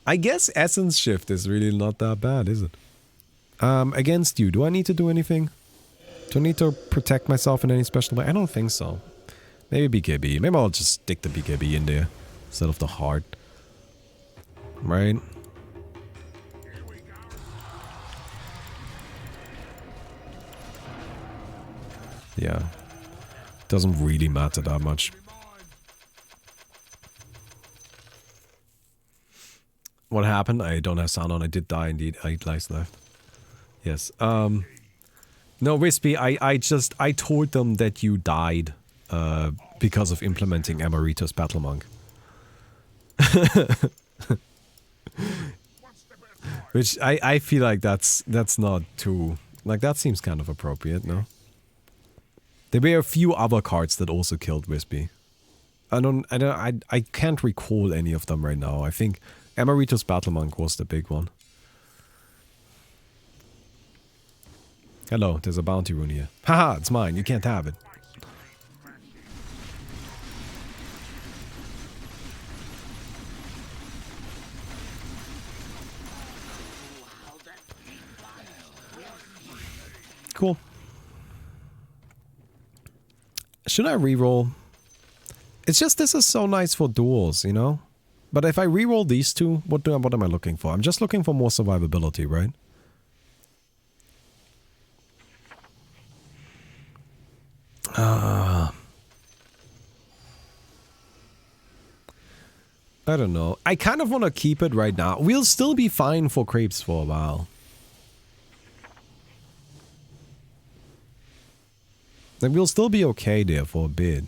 I guess Essence Shift is really not that bad, is it? Against you, do I need to do anything? Do I need to protect myself in any special way? I don't think so. Maybe BKB. Maybe I'll just stick the BKB in there instead of the heart. Right? Yeah. Doesn't really matter that much. What happened? I don't have sound on. I did die indeed. 8 lives left. Yes. No, Wispy, I told them that you died because of implementing Amaritos Battle Monk. Which I feel like that's not too, like, that seems kind of appropriate, no? There were a few other cards that also killed Wispy. I can't recall any of them right now. I think Amaritos Battle Monk was the big one. Hello, there's a bounty rune here. Haha, it's mine, you can't have it. Cool. Should I reroll? It's just this is so nice for duels, you know? But if I reroll these two, what am I looking for? I'm just looking for more survivability, right? I don't know. I kind of want to keep it right now. We'll still be fine for creeps for a while. Like, we'll still be okay there for a bit.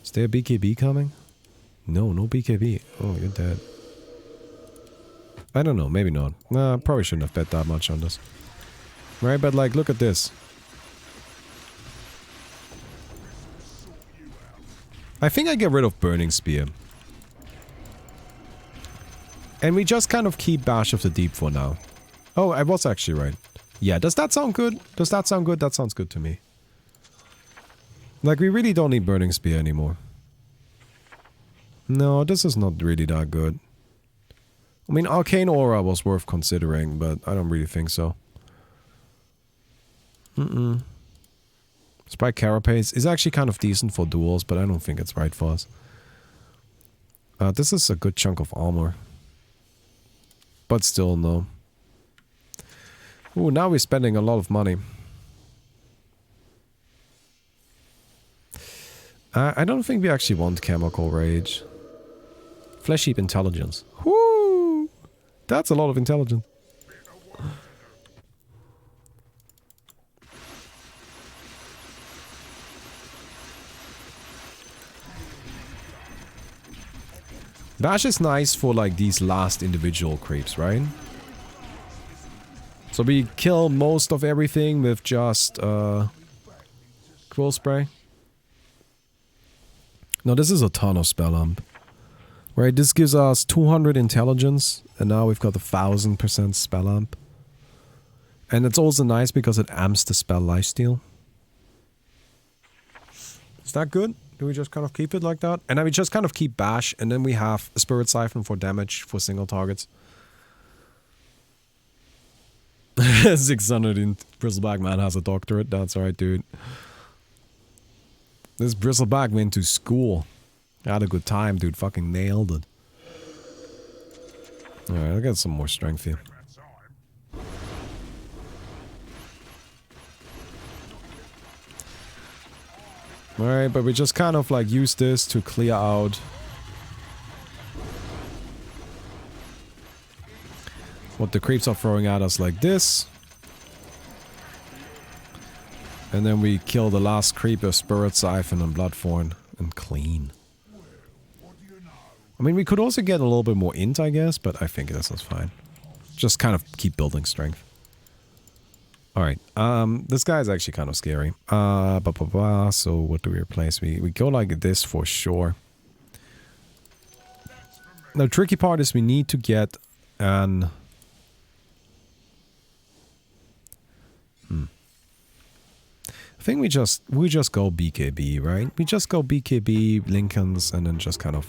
Is there a BKB coming? No, no BKB. Oh, you're dead. I don't know, maybe not. Nah, I probably shouldn't have bet that much on this. Right, but like, look at this. I think I get rid of Burning Spear. And we just kind of keep Bash of the Deep for now. Oh, I was actually right. Yeah, does that sound good? Does that sound good? That sounds good to me. Like, we really don't need Burning Spear anymore. No, this is not really that good. I mean, Arcane Aura was worth considering, but I don't really think so. Spike Carapace is actually kind of decent for duels, but I don't think it's right for us. This is a good chunk of armor. But still, no. Ooh, now we're spending a lot of money. I don't think we actually want Chemical Rage. Flesh Heap Intelligence. Whoo! That's a lot of intelligence. Bash is nice for like these last individual creeps, right? So we kill most of everything with just Quill Spray. Now this is a ton of spell amp. Right, this gives us 200 intelligence, and now we've got 1000% spell amp. And it's also nice because it amps the spell lifesteal. Is that good? Do we just kind of keep it like that? And then we just kind of keep Bash, and then we have a Spirit Siphon for damage for single targets. 600 in Bristleback man has a doctorate. That's right, dude. This Bristleback went to school. Had a good time, dude. Fucking nailed it. Alright, I'll get some more strength here. Alright, but we just kind of like use this to clear out what the creeps are throwing at us like this. And then we kill the last creep with Spirit Siphon and Bloodthorn and clean. I mean, we could also get a little bit more int, I guess, but I think this is fine. Just kind of keep building strength. Alright, this guy is actually kind of scary. So what do we replace? We go like this for sure. The tricky part is we need to get an... I think we just go BKB, right? We just go BKB, Lincolns, and then just kind of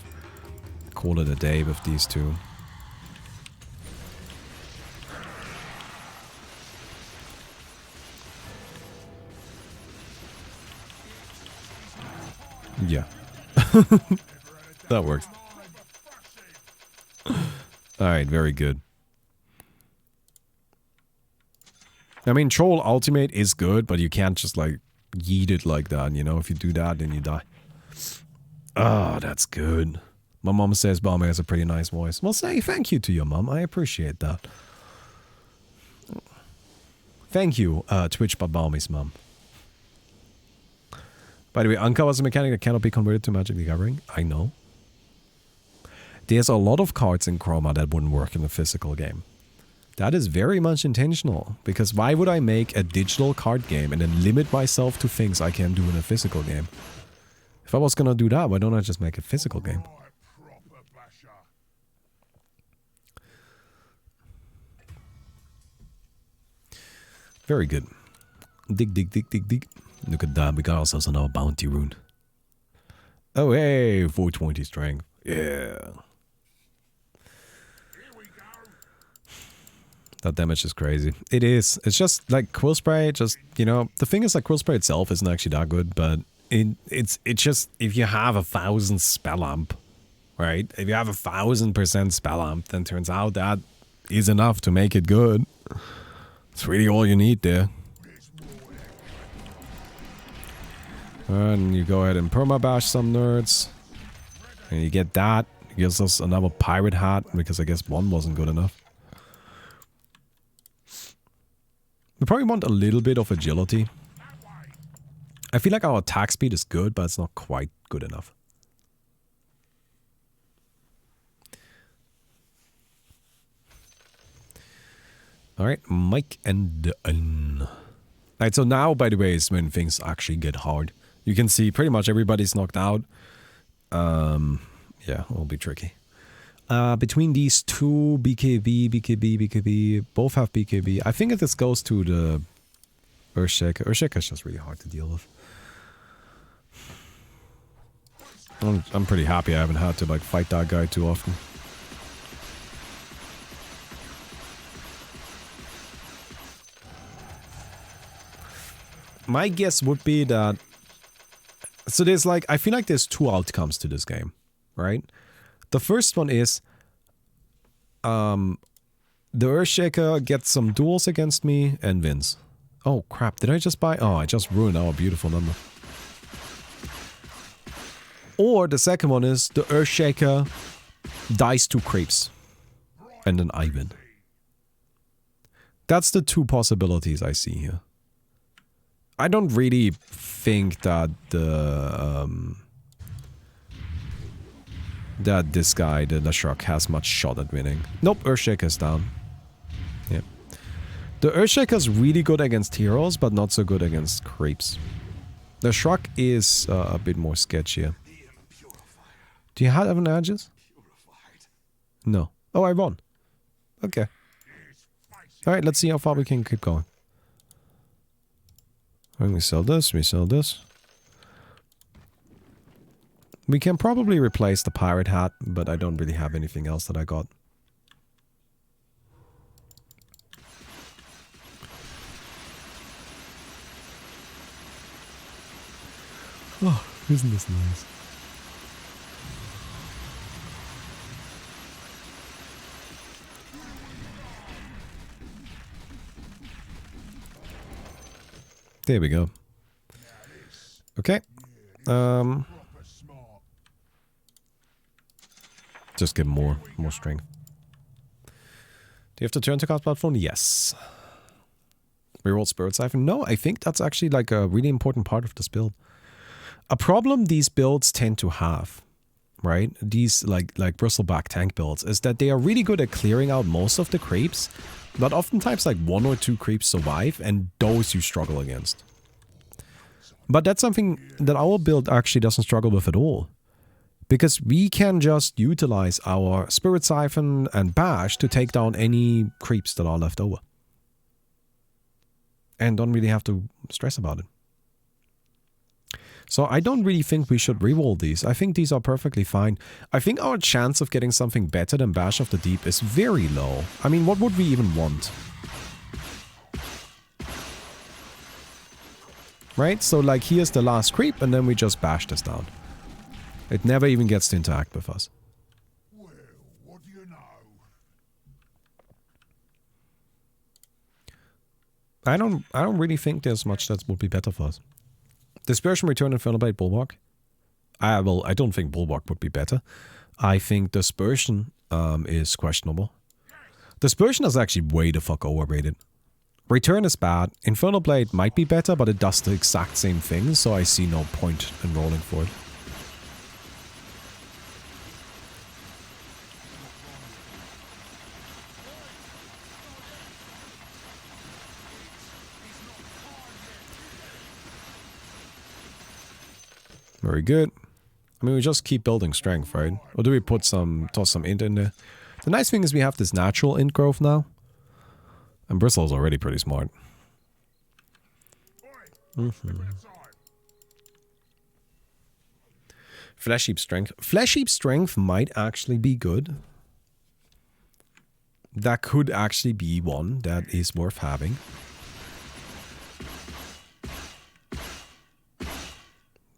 call it a day with these two. Yeah. That works. Alright, very good. I mean, Troll Ultimate is good, but you can't just, like, yeet it like that, you know? If you do that, then you die. Oh, that's good. My mom says Balmy has a pretty nice voice. Well, say thank you to your mom. I appreciate that. Thank you, Twitch by Balmy's mom. By the way, Anka was a mechanic that cannot be converted to Magic the Gathering. I know. There's a lot of cards in Chroma that wouldn't work in a physical game. That is very much intentional, because why would I make a digital card game and then limit myself to things I can do in a physical game? If I was gonna do that, why don't I just make a physical game? Very good. Dig, dig, dig, dig, dig. Look at that, we got ourselves another bounty rune. Oh hey, 420 strength. Yeah. That damage is crazy. It is. It's just like Quill Spray, just, you know, the thing is like Quill Spray itself isn't actually that good, but it's just, if you have 1,000 spell amp, right? If you have 1,000% spell amp, then turns out that is enough to make it good. It's really all you need there. And you go ahead and permabash some nerds. And you get that. It gives us another pirate hat, because I guess one wasn't good enough. We probably want a little bit of agility. I feel like our attack speed is good, but it's not quite good enough. Alright, Mike and Alright, so now, by the way, is when things actually get hard. You can see pretty much everybody's knocked out. Yeah, it'll be tricky. Between these two, BKB, both have BKB. I think if this goes to the Earthshaker. Earthshaker is just really hard to deal with. I'm pretty happy I haven't had to like fight that guy too often. My guess would be that... So there's like... I feel like there's two outcomes to this game, right? The first one is... the Earthshaker gets some duels against me and wins. Oh crap, did I just buy... Oh, I just ruined our beautiful number. Or the second one is the Earthshaker dies to creeps. And then I win. That's the two possibilities I see here. I don't really think that that this guy, the Lashruck, has much shot at winning. Nope, Earthshaker's down. Yeah. The Earthshaker's really good against heroes, but not so good against creeps. The Shrug is a bit more sketchier. Do you have an edges? No. Oh, I won. Okay. Alright, let's see how far we can keep going. We sell this, we sell this. We can probably replace the pirate hat, but I don't really have anything else that I got. Oh, isn't this nice? There we go. Okay. Just give more strength. Do you have to turn to cast platform? Yes. Reroll Spirit Siphon? No, I think that's actually like a really important part of this build. A problem these builds tend to have, right? These like bristleback tank builds is that they are really good at clearing out most of the creeps, But oftentimes like 1 or 2 creeps survive, and those you struggle against. But that's something that our build actually doesn't struggle with at all. Because we can just utilize our Spirit Siphon and Bash to take down any creeps that are left over. And don't really have to stress about it. So I don't really think we should reroll these. I think these are perfectly fine. I think our chance of getting something better than Bash of the Deep is very low. I mean, what would we even want? Right? So like here's the last creep and then we just bash this down. It never even gets to interact with us. Well, what do you know? I don't really think there's much that would be better for us. Dispersion, Return, Infernal Blade, Bulwark. Well, I don't think Bulwark would be better. I think Dispersion is questionable. Dispersion is actually way the fuck overrated. Return is bad. Infernal Blade might be better, but it does the exact same thing, so I see no point in rolling for it. Very good. I mean, we just keep building strength, right? Or do we toss some int in there? The nice thing is we have this natural int growth now. And Bristle's already pretty smart. Flesh Heap Strength. Flesh Heap Strength might actually be good. That could actually be one that is worth having.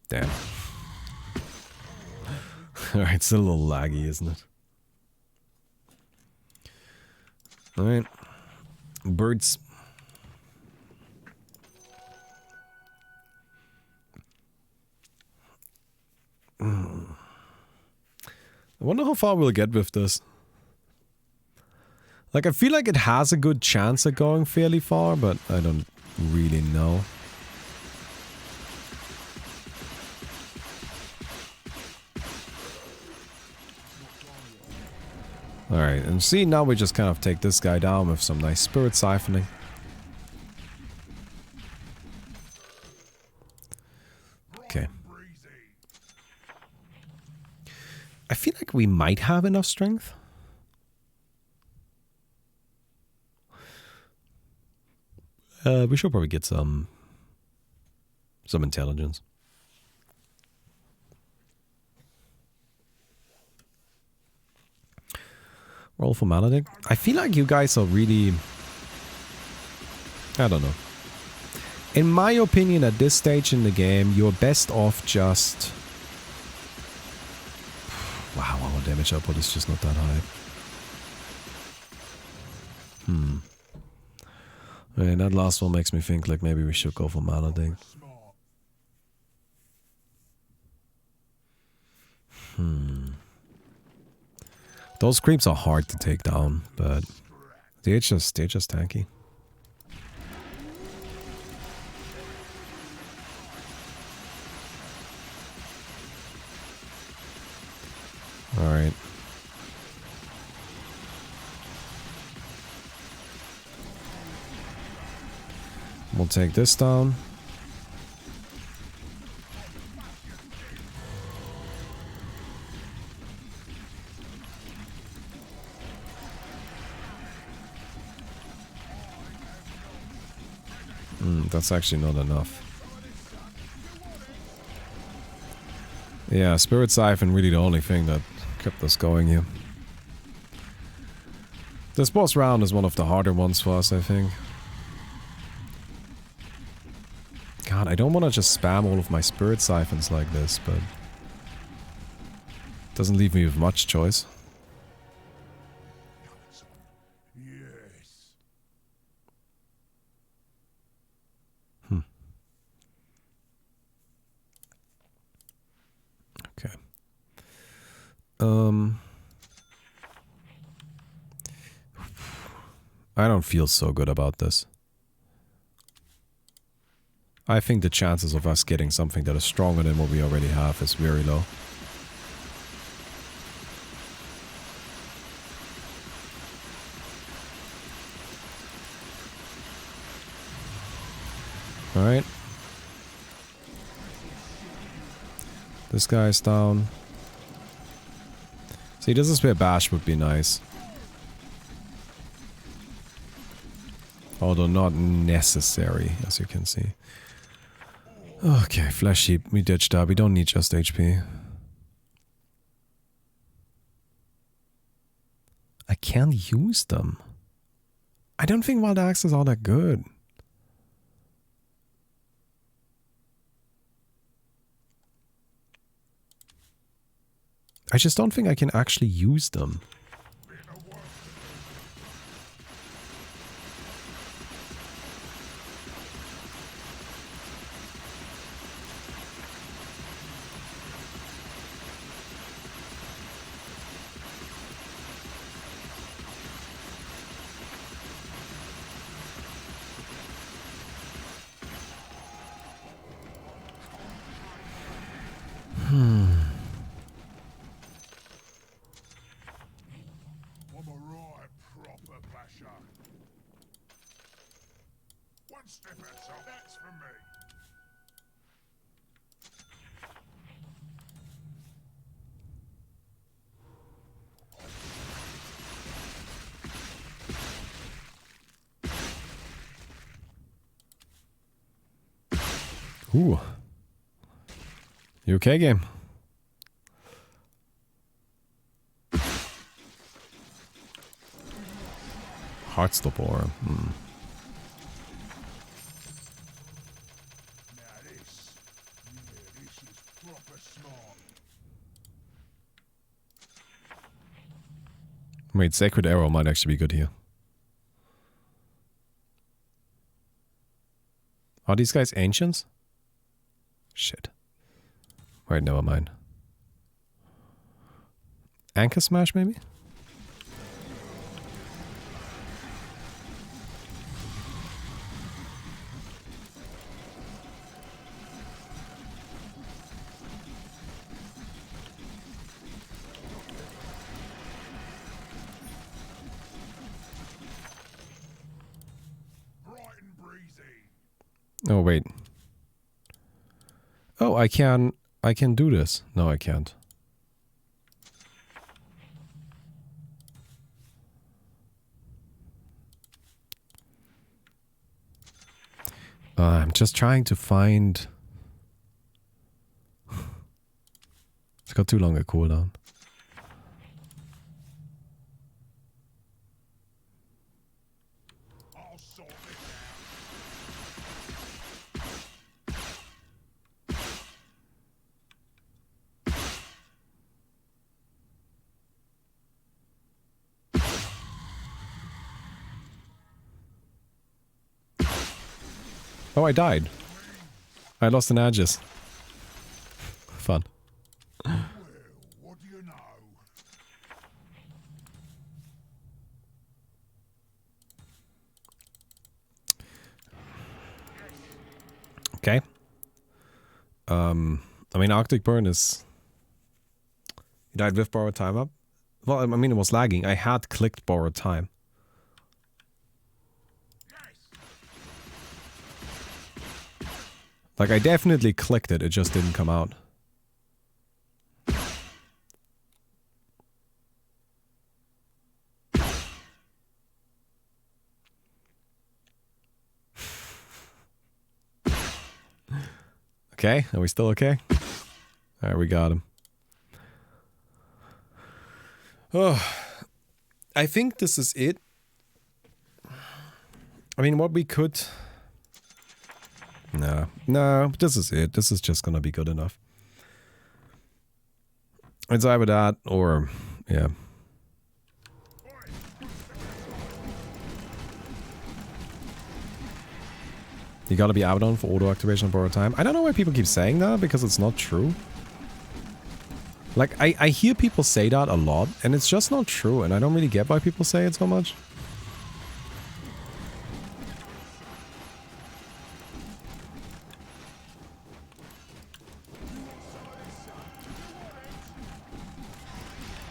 Damn. Alright, it's a little laggy, isn't it? Alright. Birds. I wonder how far we'll get with this. Like, I feel like it has a good chance of going fairly far, but I don't really know. Alright, and see, now we just kind of take this guy down with some nice Spirit Siphoning. Okay. I feel like we might have enough strength. We should probably get some intelligence. Roll for Maledict. I feel like you guys are really... I don't know. In my opinion, at this stage in the game, you're best off just... Wow, our damage output is just not that high. And that last one makes me think like maybe we should go for Maledict. Those creeps are hard to take down, but they're just tanky. Alright. We'll take this down. That's actually not enough. Yeah, Spirit Siphon really the only thing that kept us going here. This boss round is one of the harder ones for us, I think. God, I don't want to just spam all of my Spirit Siphons like this, but... doesn't leave me with much choice. Okay. I don't feel so good about this. I think the chances of us getting something that is stronger than what we already have is very low. Alright. This guy's down. See, this is where Bash would be nice. Although not necessary, as you can see. Okay, Flesh Heap. We ditched that. We don't need just HP. I can't use them. I don't think Wild Axe is all that good. I just don't think I can actually use them. I'm a right proper basher. One step at a time. That's for me. Ooh. You okay, game? Heartstop aura. Now this. Yeah, this is proper smart. Wait, Sacred Arrow might actually be good here. Are these guys ancients? Shit. Wait, never mind. Anchor Smash, maybe? Bright and breezy. Oh, wait. Oh, I can do this. No, I can't. I'm just trying to find... It's got too long a cooldown. I'll sort this Oh, I died. I lost an Aegis. Fun. out. Well, what do you know? Okay. I mean, Arctic Burn is... You died with borrowed time up? Well, I mean, it was lagging. I had clicked borrowed time. Like, I definitely clicked it, it just didn't come out. Okay, are we still okay? Alright, we got him. Oh, I think this is it. I mean, what we could... No, this is it. This is just gonna be good enough. It's either that or... yeah. You gotta be Abaddon for auto activation on borrowed time. I don't know why people keep saying that, because it's not true. Like, I hear people say that a lot, and it's just not true, and I don't really get why people say it so much.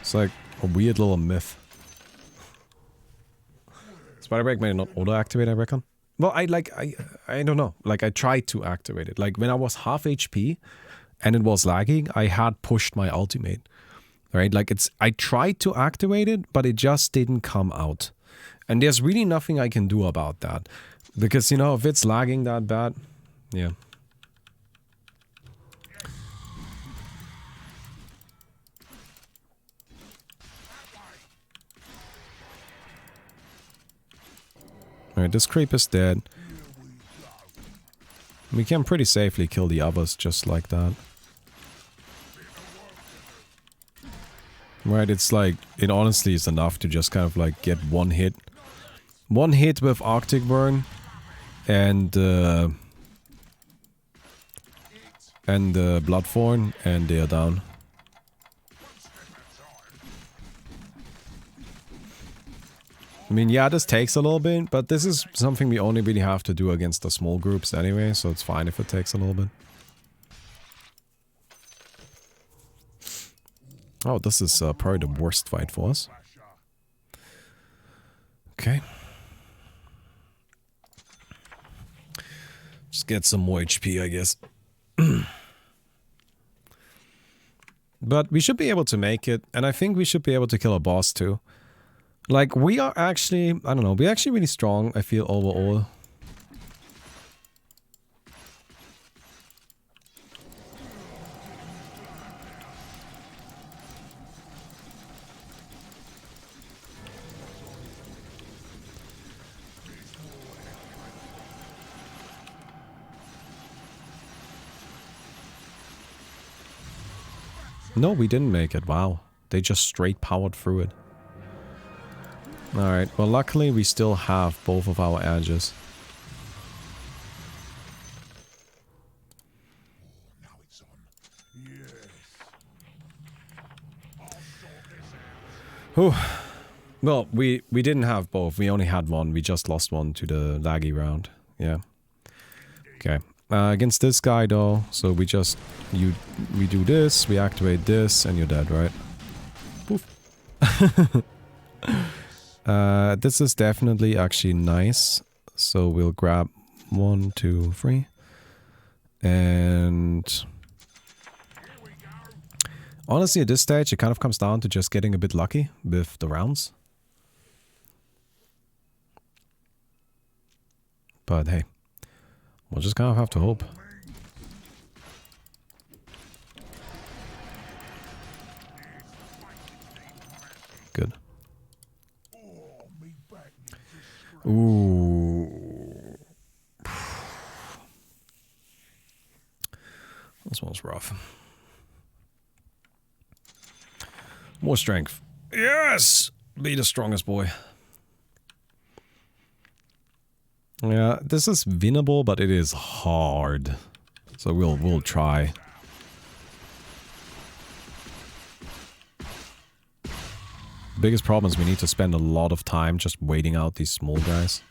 It's like a weird little myth. Spider Break may not auto-activate, I reckon. Well, I don't know. Like, I tried to activate it. Like, when I was half HP and it was lagging, I had pushed my ultimate. Right? Like, I tried to activate it, but it just didn't come out. And there's really nothing I can do about that. Because, you know, if it's lagging that bad, yeah. Alright, this creep is dead. We can pretty safely kill the others just like that. Right, it's like, it honestly is enough to just kind of like get one hit. One hit with Arctic Burn and Bloodthorn, and they are down. I mean, yeah, this takes a little bit, but this is something we only really have to do against the small groups anyway, so it's fine if it takes a little bit. Oh, this is probably the worst fight for us. Okay. Just get some more HP, I guess. But we should be able to make it, and I think we should be able to kill a boss too. Like, we are actually, I don't know, we're actually really strong, I feel, overall. No, we didn't make it, wow. They just straight powered through it. Alright, well luckily we still have both of our edges. Now it's on. Yes. I'll sort this out. Whew. Well, we didn't have both. We only had one. We just lost one to the laggy round. Yeah. Okay. Against this guy though, so we just we do this, we activate this, and you're dead, right? Poof. This is definitely actually nice. So we'll grab 1, 2, 3. And honestly, at this stage, it kind of comes down to just getting a bit lucky with the rounds. But hey, we'll just kind of have to hope. Good. Ooh. This one's rough. More strength. Yes! Be the strongest boy. Yeah, this is winnable, but it is hard. So we'll try. Biggest problem is we need to spend a lot of time just waiting out these small guys.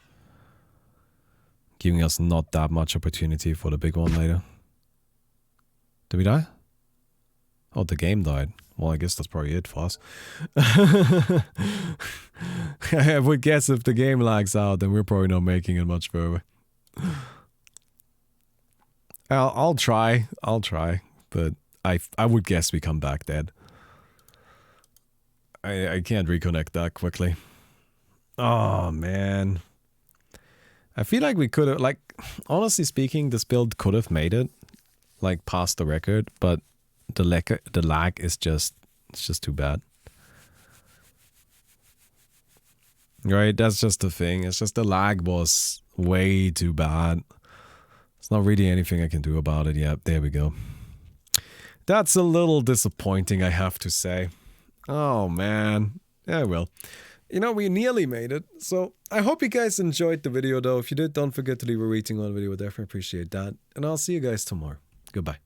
Giving us not that much opportunity for the big one later. Did we die? Oh, the game died. Well, I guess that's probably it for us. I would guess if the game lags out, then we're probably not making it much further. I'll try, but I would guess we come back dead. I can't reconnect that quickly. Oh, man. I feel like we could have, like, honestly speaking, this build could have made it, like, past the record, but the lag is just, it's just too bad. Right, that's just the thing. It's just the lag was way too bad. There's not really anything I can do about it yet. There we go. That's a little disappointing, I have to say. Oh, man. Yeah, well. You know, we nearly made it. So, I hope you guys enjoyed the video, though. If you did, don't forget to leave a rating on the video. I definitely appreciate that. And I'll see you guys tomorrow. Goodbye.